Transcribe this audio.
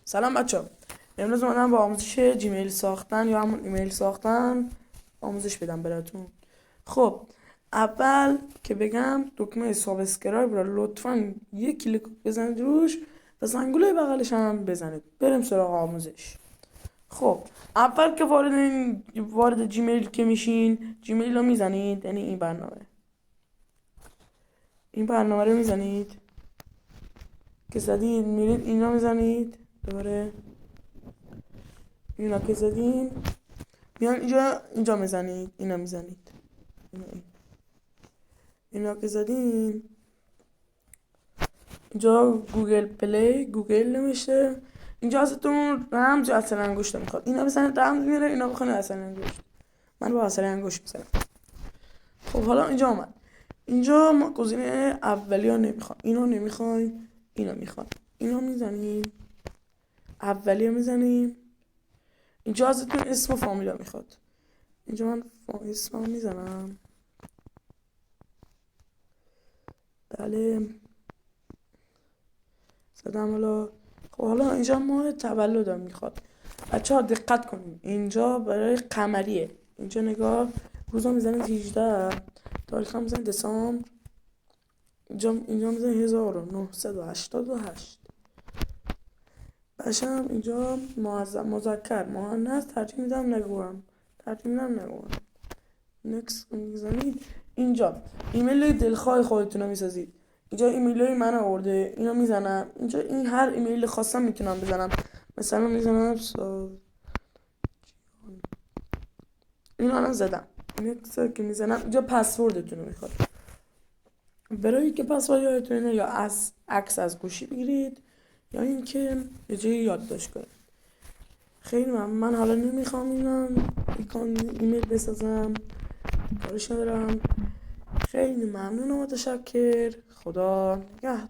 سلام بچه. امروز اومدم با آموزش جیمیل ساختن یا همون ایمیل ساختن آموزش بدم براتون. خب اول که بگم دکمه سابسکرایب را لطفا یک کلیک بزنید روش و زنگوله بغلش هم بزنید. بریم سراغ آموزش. خب اول که وارد جیمیل که میشین، جیمیل رو میزنید، یعنی این برنامه رو میزنید که زدید، میرید اینا میزنید، دوباره اینا که زدین میان اینجا میزنید، اینا میزنید، اینا که زدین اینجا گوگل پلی، گوگل نمیشه. اینجا ازتون رمز یا اثر انگشت میخواد، اینا بزنید رمز میره، اینا بخونه اثر انگشت. من با اثر انگشت میزنم. خب حالا اینجا اومد، اینجا ما گزینه اولی ها نمیخوام، اینا نمیخوایم، اینا میخوام، اینا میزنیم، اولی ها میزنیم. اینجا ازتون اسم و فامیلا میخواد، اینجا من اسمم میزنم. بله زدم. حالا اینجا ماه تولدم میخواد. بچه ها دقت کنید، اینجا برای قمریه، اینجا نگاه، روزا میزنید 18، تاریخ هم میزنید دسامبر، اینجا میزنید 1988. بچه‌م اینجا مذکر مؤنث ترجیح میدم نگویم، نکست میزنید. اینجا ایمیل دلخواه خودتون رو میسازید. اینجا ایمیل های من آورده، اینا میزنم. اینجا این هر ایمیل خواستم میتونم بزنم، مثلا میزنم اینا الان زدم. نکست که میزنم، اینجا پسوردتون رو میخواد. برای که پسورد یادتونه یا از عکس از گوشی بگیرید یا اینکه یه جایی یادداشت کنید. خیلی من حالا نمیخوام ایمیل بسازم، کارش ندارم. خیلی ممنون و متشکر. خدا نگهدار.